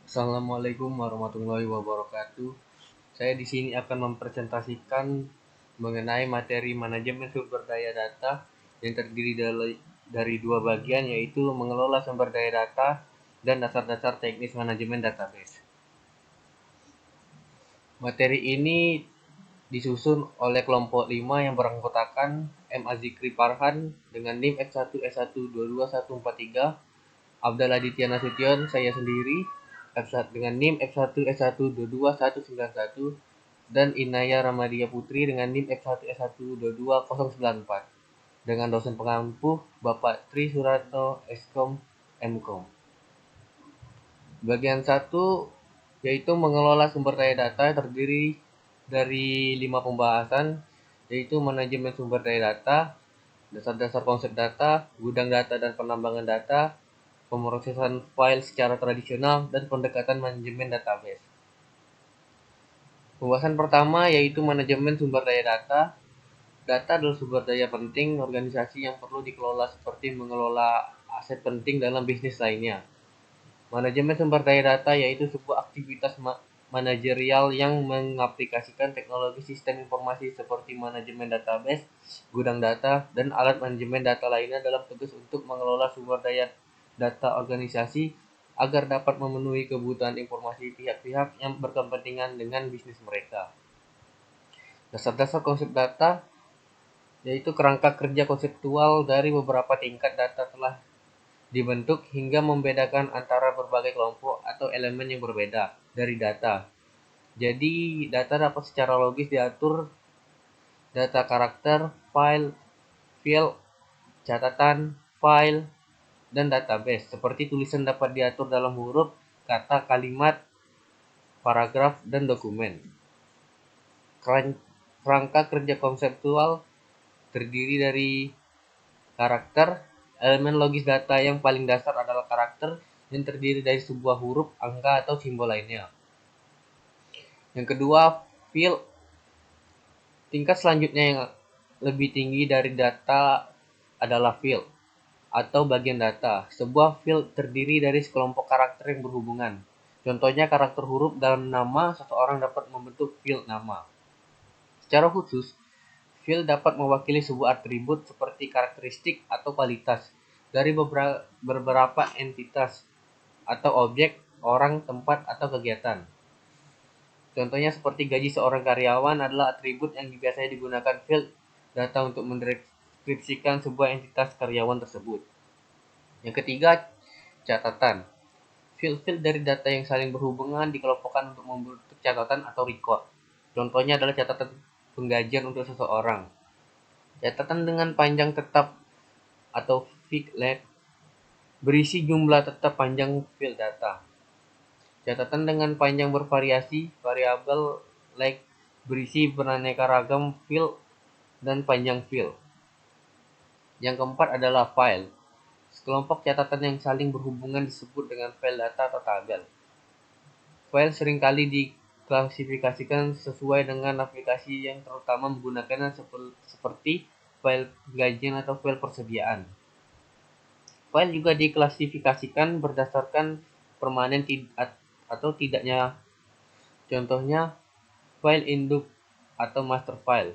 Assalamualaikum warahmatullahi wabarakatuh. Saya di sini akan mempresentasikan mengenai materi manajemen sumber daya data yang terdiri dari dua bagian, yaitu mengelola sumber daya data dan dasar-dasar teknis manajemen database. Materi ini disusun oleh kelompok 5 yang beranggotakan M. Azikri Farhan dengan NIM F1S1221143, Abdal Aditya Nasution, saya sendiri, F1 dengan NIM F1S1222191, dan Inaya Ramadia Putri dengan NIM F1S1221094, dengan dosen pengampu Bapak Tri Suratno Eskom Mkom. Bagian 1 yaitu mengelola sumber daya data terdiri dari 5 pembahasan, yaitu manajemen sumber daya data, dasar-dasar konsep data, gudang data dan penambangan data, pemrosesan file secara tradisional, dan pendekatan manajemen database. Pembahasan pertama yaitu manajemen sumber daya data. Data adalah sumber daya penting organisasi yang perlu dikelola seperti mengelola aset penting dalam bisnis lainnya. Manajemen sumber daya data yaitu sebuah aktivitas manajerial yang mengaplikasikan teknologi sistem informasi seperti manajemen database, gudang data, dan alat manajemen data lainnya dalam tugas untuk mengelola sumber daya data organisasi agar dapat memenuhi kebutuhan informasi pihak-pihak yang berkepentingan dengan bisnis mereka. Dasar-dasar konsep data yaitu kerangka kerja konseptual dari beberapa tingkat data telah dibentuk hingga membedakan antara berbagai kelompok atau elemen yang berbeda dari data. Jadi, data dapat secara logis diatur data karakter, file, field, catatan, file, dan database. Seperti tulisan dapat diatur dalam huruf, kata, kalimat, paragraf, dan dokumen. Kerangka kerja konseptual terdiri dari karakter. Elemen logis data yang paling dasar adalah karakter yang terdiri dari sebuah huruf, angka, atau simbol lainnya. Yang kedua, field. Tingkat selanjutnya yang lebih tinggi dari data adalah field atau bagian data. Sebuah field terdiri dari sekelompok karakter yang berhubungan. Contohnya karakter huruf dalam nama seseorang dapat membentuk field nama. Secara khusus, field dapat mewakili sebuah atribut seperti karakteristik atau kualitas dari beberapa entitas atau objek, orang, tempat, atau kegiatan. Contohnya seperti gaji seorang karyawan adalah atribut yang biasanya digunakan field data untuk mendeskripsikan sebuah entitas karyawan tersebut. Yang ketiga, catatan. Field-field dari data yang saling berhubungan dikelompokkan untuk membentuk catatan atau record. Contohnya adalah catatan penggajian untuk seseorang. Catatan dengan panjang tetap atau fixed length berisi jumlah tetap panjang field data. Catatan dengan panjang bervariasi, variabel length berisi beraneka ragam field dan panjang field. Yang keempat adalah file. Sekelompok catatan yang saling berhubungan disebut dengan file data atau tabel. File seringkali diklasifikasikan sesuai dengan aplikasi yang terutama menggunakannya seperti file penggajian atau file persediaan. File juga diklasifikasikan berdasarkan permanen atau tidaknya. Contohnya, file induk atau master file,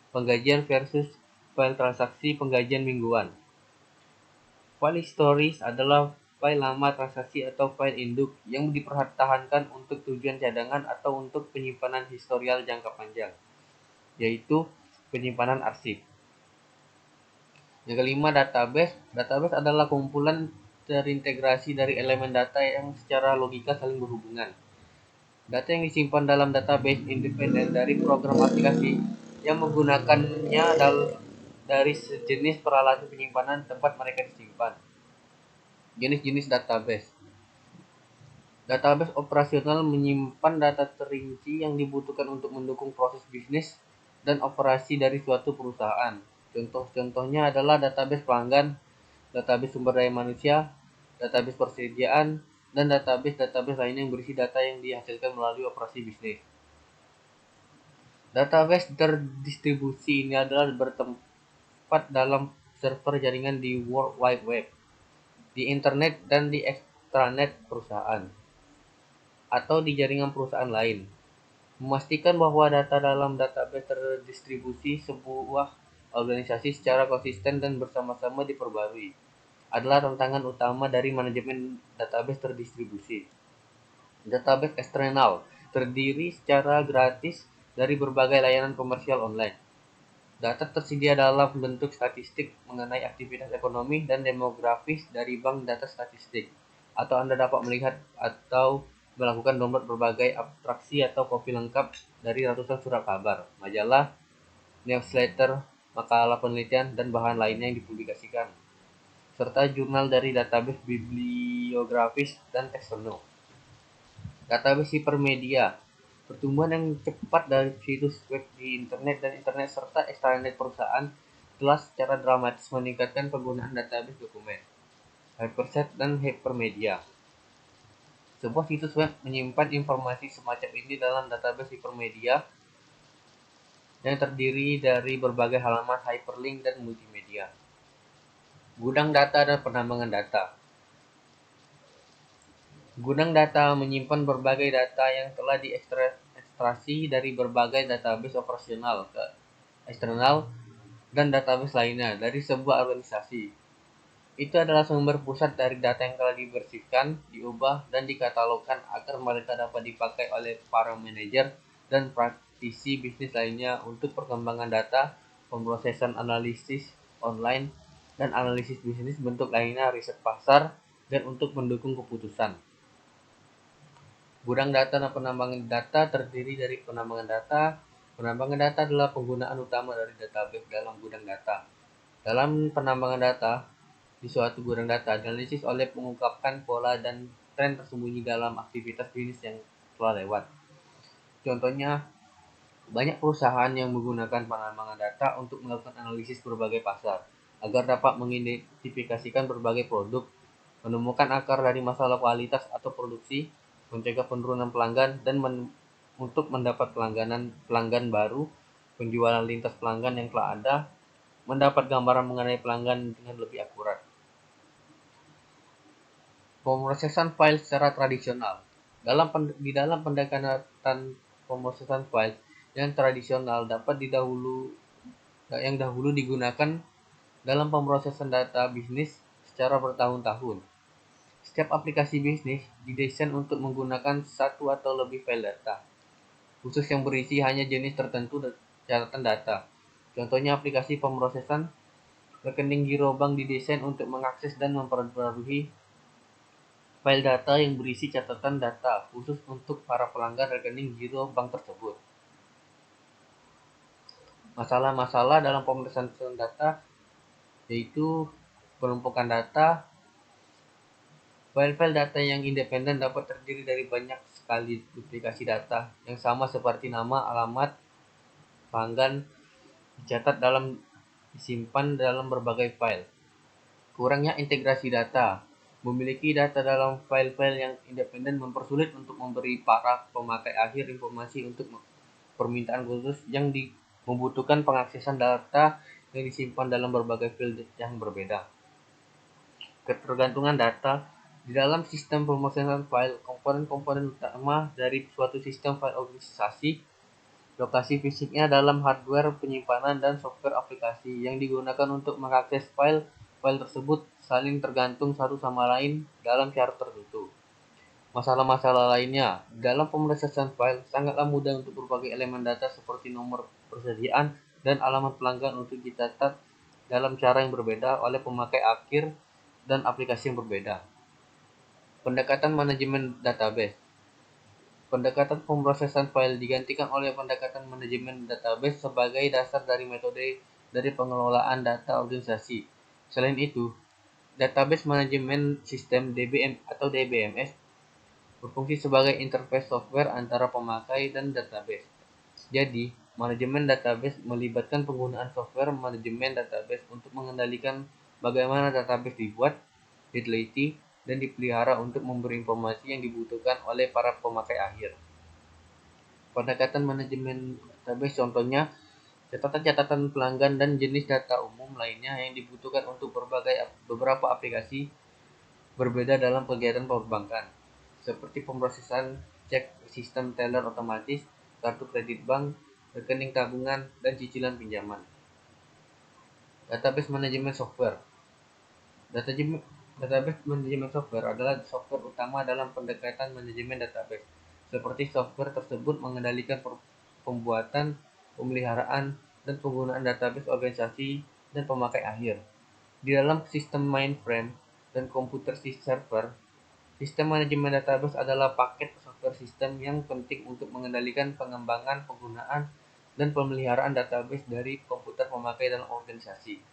penggajian versus file transaksi penggajian mingguan. File historis adalah file lama transaksi atau file induk yang dipertahankan untuk tujuan cadangan atau untuk penyimpanan historial jangka panjang, yaitu penyimpanan arsip. Yang kelima, database. Database adalah kumpulan terintegrasi dari elemen data yang secara logika saling berhubungan. Data yang disimpan dalam database independen dari program aplikasi yang menggunakannya dari sejenis peralatan penyimpanan tempat mereka disimpan. Jenis-jenis database. Database operasional menyimpan data terinci yang dibutuhkan untuk mendukung proses bisnis dan operasi dari suatu perusahaan. Contoh-contohnya adalah database pelanggan, database sumber daya manusia, database persediaan, dan database lainnya yang berisi data yang dihasilkan melalui operasi bisnis. Database terdistribusi ini adalah bertempat dalam server jaringan di World Wide Web, di internet, dan di extranet perusahaan. atau di jaringan perusahaan lain. Memastikan bahwa data dalam database terdistribusi sebuah organisasi secara konsisten dan bersama-sama diperbarui adalah tantangan utama dari manajemen database terdistribusi. Database eksternal terdiri secara gratis dari berbagai layanan komersial online. Data tersedia dalam bentuk statistik mengenai aktivitas ekonomi dan demografis dari bank data statistik, atau Anda dapat melihat atau melakukan download berbagai abstraksi atau kopi lengkap dari ratusan surat kabar, majalah, newsletter, makalah penelitian, dan bahan lainnya yang dipublikasikan, serta jurnal dari database bibliografis dan teksono. Database hipermedia, pertumbuhan yang cepat dari situs web di internet dan internet serta ekstranet perusahaan telah secara dramatis meningkatkan penggunaan database dokumen, hyperset, dan hypermedia. Sebuah situs web menyimpan informasi semacam ini dalam database hipermedia yang terdiri dari berbagai halaman hyperlink dan multimedia. Gudang data dan penambangan data. Gudang data menyimpan berbagai data yang telah diekstraksi dari berbagai database operasional ke eksternal dan database lainnya dari sebuah organisasi. Itu adalah sumber pusat dari data yang telah dibersihkan, diubah, dan dikatalogkan agar mereka dapat dipakai oleh para manajer dan praktisi bisnis lainnya untuk perkembangan data, pemrosesan analisis online, dan analisis bisnis bentuk lainnya riset pasar, dan untuk mendukung keputusan. Gudang data dan penambangan data terdiri dari penambangan data. Penambangan data adalah penggunaan utama dari database dalam gudang data. Dalam penambangan data, di suatu gudang data, analisis oleh mengungkapkan pola dan tren tersembunyi dalam aktivitas bisnis yang telah lewat. Contohnya, banyak perusahaan yang menggunakan penambangan data untuk melakukan analisis berbagai pasar, agar dapat mengidentifikasikan berbagai produk, menemukan akar dari masalah kualitas atau produksi, mencegah penurunan pelanggan, dan untuk mendapat pelanggan baru, penjualan lintas pelanggan yang telah ada, mendapat gambaran mengenai pelanggan dengan lebih akurat. Pemrosesan file secara tradisional. Di dalam pendekatan pemrosesan file yang tradisional yang dahulu digunakan dalam pemrosesan data bisnis secara bertahun-tahun. Setiap aplikasi bisnis didesain untuk menggunakan satu atau lebih file data khusus yang berisi hanya jenis tertentu catatan data. Contohnya aplikasi pemrosesan rekening giro bank didesain untuk mengakses dan memperbarui file data yang berisi catatan data khusus untuk para pelanggan rekening giro bank tersebut. Masalah-masalah dalam pemrosesan data yaitu penumpukan data. File-file data yang independen dapat terdiri dari banyak sekali duplikasi data yang sama seperti nama, alamat, pelanggan, disimpan dalam berbagai file. Kurangnya integrasi data. Memiliki data dalam file-file yang independen mempersulit untuk memberi para pemakai akhir informasi untuk permintaan khusus yang membutuhkan pengaksesan data yang disimpan dalam berbagai file yang berbeda. Ketergantungan data. Di dalam sistem pemrosesan file, komponen-komponen utama dari suatu sistem file organisasi, lokasi fisiknya dalam hardware penyimpanan dan software aplikasi yang digunakan untuk mengakses file tersebut saling tergantung satu sama lain dalam syarat tertentu. Masalah-masalah lainnya, dalam pemrosesan file sangatlah mudah untuk berbagai elemen data seperti nomor persediaan dan alamat pelanggan untuk dicatat dalam cara yang berbeda oleh pemakai akhir dan aplikasi yang berbeda. Pendekatan manajemen database. Pendekatan pemrosesan file digantikan oleh pendekatan manajemen database sebagai dasar dari metode dari pengelolaan data organisasi. Selain itu, database manajemen sistem (DBM) atau DBMS berfungsi sebagai interface software antara pemakai dan database. Jadi, manajemen database melibatkan penggunaan software manajemen database untuk mengendalikan bagaimana database dibuat, diteliti, dan dipelihara untuk memberi informasi yang dibutuhkan oleh para pemakai akhir. Pendekatan manajemen database contohnya catatan-catatan pelanggan dan jenis data umum lainnya yang dibutuhkan untuk beberapa aplikasi berbeda dalam kegiatan perbankan, seperti pemrosesan cek sistem teller otomatis, kartu kredit bank, rekening tabungan, dan cicilan pinjaman. Database manajemen software. Database manajemen software adalah software utama dalam pendekatan manajemen database. Seperti software tersebut mengendalikan pembuatan, pemeliharaan, dan penggunaan database organisasi dan pemakai akhir. Di dalam sistem mainframe dan komputer server, sistem manajemen database adalah paket software sistem yang penting untuk mengendalikan pengembangan, penggunaan, dan pemeliharaan database dari komputer pemakai dan organisasi.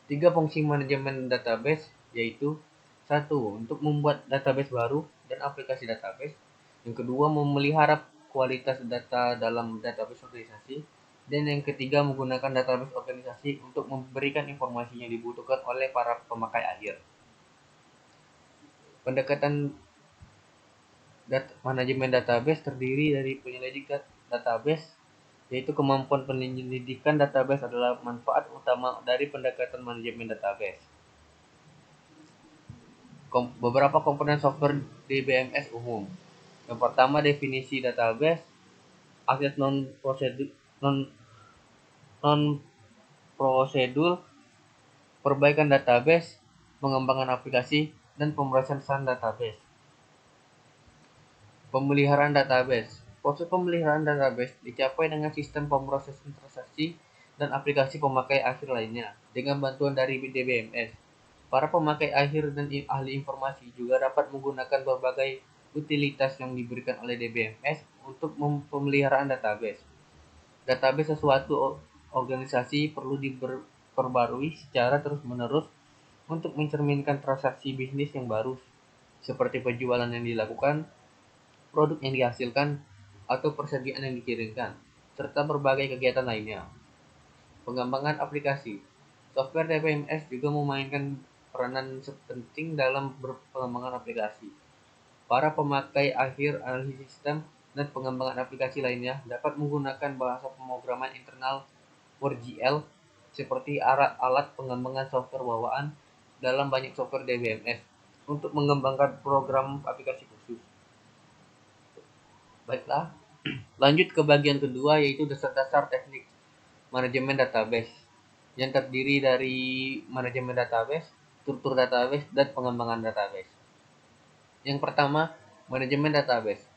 3 fungsi manajemen database yaitu: 1. Untuk membuat database baru dan aplikasi database. Yang kedua, memelihara kualitas data dalam database organisasi. Dan yang ketiga, menggunakan database organisasi untuk memberikan informasi yang dibutuhkan oleh para pemakai akhir. Pendekatan manajemen database terdiri dari penyelidik database, yaitu kemampuan penyelidikan database adalah manfaat utama dari pendekatan manajemen database. Beberapa komponen software DBMS umum. Yang pertama, definisi database, akses non-prosedur, perbaikan database, pengembangan aplikasi, dan pemrosesan database. Pemeliharaan database. Proses pemeliharaan database dicapai dengan sistem pemrosesan transaksi dan aplikasi pemakai akhir lainnya dengan bantuan dari DBMS. Para pemakai akhir dan ahli informasi juga dapat menggunakan berbagai utilitas yang diberikan oleh DBMS untuk pemeliharaan database. Database sesuatu organisasi perlu diperbarui secara terus-menerus untuk mencerminkan transaksi bisnis yang baru, seperti penjualan yang dilakukan, produk yang dihasilkan, atau persediaan yang dikirimkan, serta berbagai kegiatan lainnya. Pengembangan aplikasi. Software DBMS juga memainkan peranan penting dalam pengembangan aplikasi. Para pemakai akhir, analisis sistem, dan pengembangan aplikasi lainnya dapat menggunakan bahasa pemrograman internal WorGL seperti alat pengembangan software bawaan dalam banyak software DBMS untuk mengembangkan program aplikasi khusus. Baiklah, lanjut ke bagian kedua, yaitu dasar-dasar teknik manajemen database yang terdiri dari manajemen database, struktur database, dan pengembangan database. Yang pertama, manajemen database.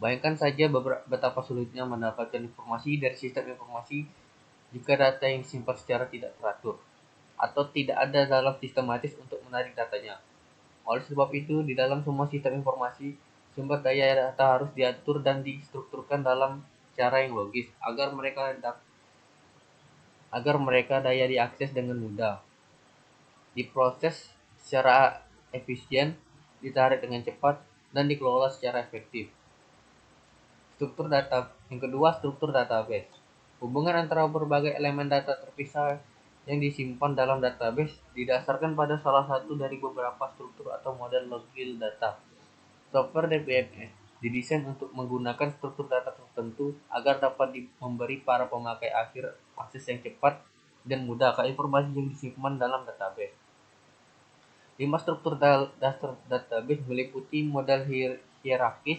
Bayangkan saja betapa sulitnya mendapatkan informasi dari sistem informasi jika data yang disimpan secara tidak teratur atau tidak ada dalam sistematis untuk menarik datanya. Oleh sebab itu, di dalam semua sistem informasi, sumber daya data harus diatur dan distrukturkan dalam cara yang logis agar mereka daya diakses dengan mudah, diproses secara efisien, ditarik dengan cepat, dan dikelola secara efektif. Struktur data. Yang kedua, struktur database. Hubungan antara berbagai elemen data terpisah yang disimpan dalam database didasarkan pada salah satu dari beberapa struktur atau model logil data. Software DBMS didesain untuk menggunakan struktur data tertentu agar dapat memberi para pemakai akhir akses yang cepat dan mudah ke informasi yang disimpan dalam database. 5 struktur dasar database meliputi model hierarkis,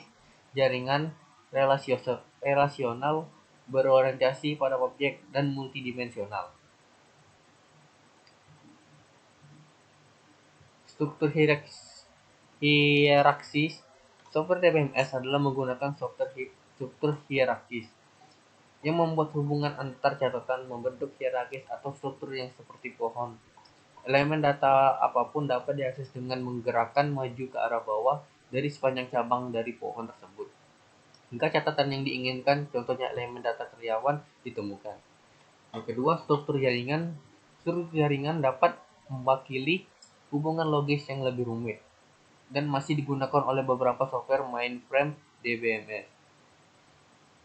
jaringan, relasional, berorientasi pada objek, dan multidimensional. Struktur hierarkis. Software DBMS adalah menggunakan struktur hierarkis yang membuat hubungan antar catatan membentuk hierarkis atau struktur yang seperti pohon. Elemen data apapun dapat diakses dengan menggerakkan maju ke arah bawah dari sepanjang cabang dari pohon tersebut, hingga catatan yang diinginkan, contohnya elemen data karyawan, ditemukan. Yang kedua, struktur jaringan. Struktur jaringan dapat mewakili hubungan logis yang lebih rumit dan masih digunakan oleh beberapa software mainframe DBMS.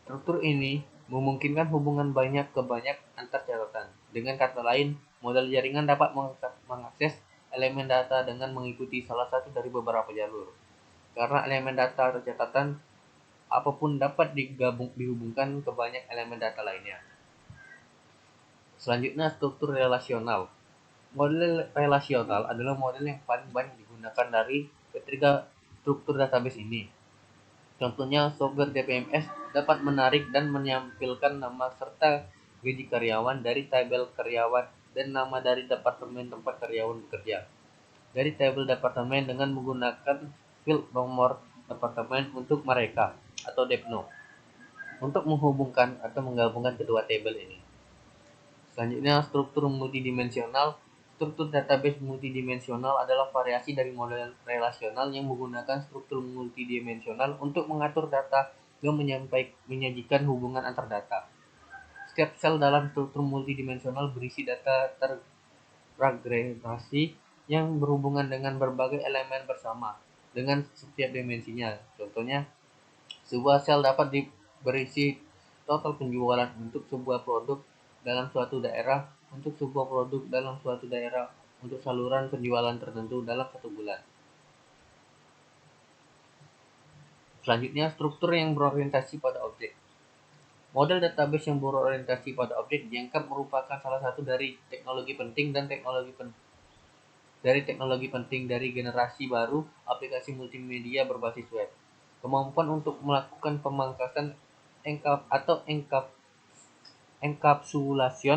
Struktur ini memungkinkan hubungan banyak ke banyak antar catatan. Dengan kata lain, model jaringan dapat mengakses elemen data dengan mengikuti salah satu dari beberapa jalur. Karena elemen data atau catatan apapun dapat dihubungkan ke banyak elemen data lainnya. Selanjutnya, struktur relasional. Model relasional adalah model yang paling banyak digunakan dari ketiga struktur database ini. Contohnya, software DBMS dapat menarik dan menampilkan nama serta gaji karyawan dari tabel karyawan dan nama dari departemen tempat karyawan bekerja dari tabel departemen dengan menggunakan field nomor departemen untuk mereka atau DEPNO untuk menghubungkan atau menggabungkan kedua tabel ini. Selanjutnya, struktur multidimensional. Struktur database multidimensional adalah variasi dari model relasional yang menggunakan struktur multidimensional untuk mengatur data dan menyajikan hubungan antar data. Setiap sel dalam struktur multidimensional berisi data teragregasi yang berhubungan dengan berbagai elemen bersama dengan setiap dimensinya. Contohnya, sebuah sel dapat berisi total penjualan untuk sebuah produk dalam suatu daerah, untuk sebuah produk dalam suatu daerah, untuk saluran penjualan tertentu dalam satu bulan. Selanjutnya, struktur yang berorientasi pada objek. Model database yang berorientasi pada objek dianggap merupakan salah satu dari teknologi penting dari generasi baru aplikasi multimedia berbasis web. Kemampuan untuk melakukan pemangkasan enkapsulasi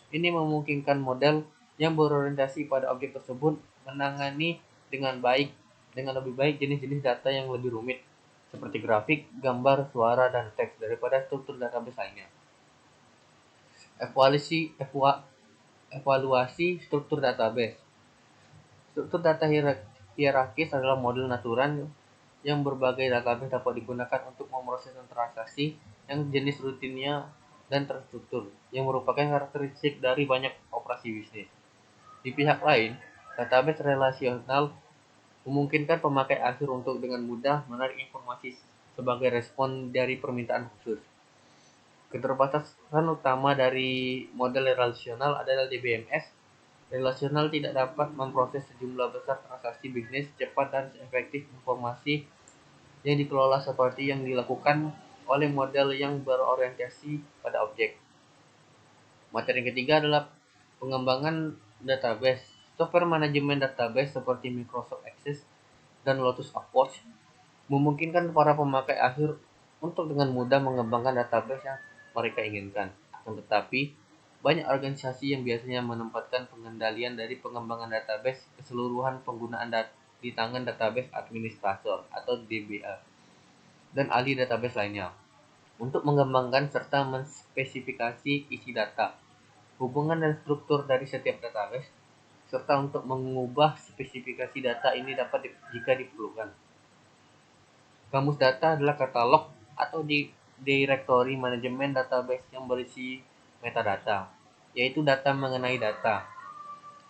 ini memungkinkan model yang berorientasi pada objek tersebut menangani dengan lebih baik jenis-jenis data yang lebih rumit seperti grafik, gambar, suara, dan teks daripada struktur database lainnya. Evaluasi struktur database. Struktur data hierarkis adalah model natural yang berbagai database dapat digunakan untuk memproses transaksi yang jenis rutinnya dan terstruktur, yang merupakan karakteristik dari banyak operasi bisnis. Di pihak lain, database relasional memungkinkan pemakai akhir untuk dengan mudah menarik informasi sebagai respon dari permintaan khusus. Keterbatasan utama dari model relasional adalah DBMS. Relasional tidak dapat memproses sejumlah besar transaksi bisnis cepat dan efektif informasi yang dikelola seperti yang dilakukan oleh model yang berorientasi pada objek. Materi ketiga adalah pengembangan database. Software manajemen database seperti Microsoft Access dan Lotus Approach memungkinkan para pemakai akhir untuk dengan mudah mengembangkan database yang mereka inginkan. Akan tetapi, banyak organisasi yang biasanya menempatkan pengendalian dari pengembangan database keseluruhan penggunaan di tangan database administrator atau DBA dan ahli database lainnya untuk mengembangkan serta menspesifikasi isi data, hubungan dan struktur dari setiap database, serta untuk mengubah spesifikasi data ini dapat jika diperlukan. Kamus data adalah katalog atau direktori manajemen database yang berisi metadata, yaitu data mengenai data.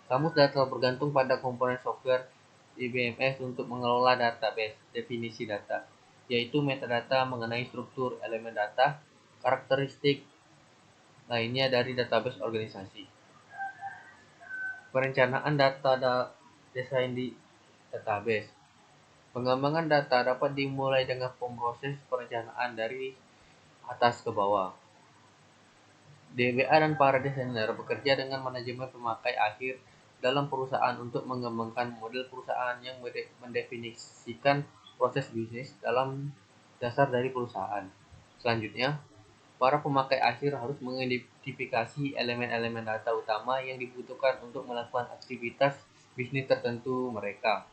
Kamus data bergantung pada komponen software DBMS untuk mengelola database. Definisi data, yaitu metadata mengenai struktur elemen data, karakteristik lainnya dari database organisasi. Perencanaan data desain di database. Pengembangan data dapat dimulai dengan proses perencanaan dari atas ke bawah. DBA dan para desainer bekerja dengan manajemen pemakai akhir dalam perusahaan untuk mengembangkan model perusahaan yang mendefinisikan proses bisnis dalam dasar dari perusahaan. Selanjutnya, para pemakai akhir harus mengidentifikasi elemen-elemen data utama yang dibutuhkan untuk melakukan aktivitas bisnis tertentu mereka.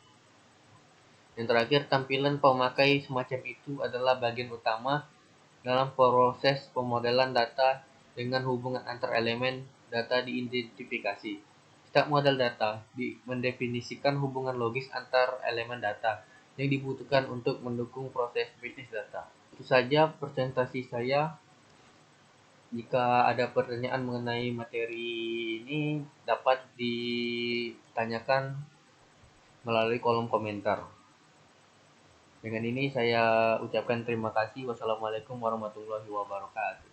Yang terakhir, tampilan pemakai semacam itu adalah bagian utama dalam proses pemodelan data dengan hubungan antar elemen data diidentifikasi. Setiap model data mendefinisikan hubungan logis antar elemen data yang dibutuhkan untuk mendukung proses bisnis data. Itu saja presentasi saya. Jika ada pertanyaan mengenai materi ini dapat ditanyakan melalui kolom komentar. Dengan ini saya ucapkan terima kasih. Wassalamualaikum warahmatullahi wabarakatuh.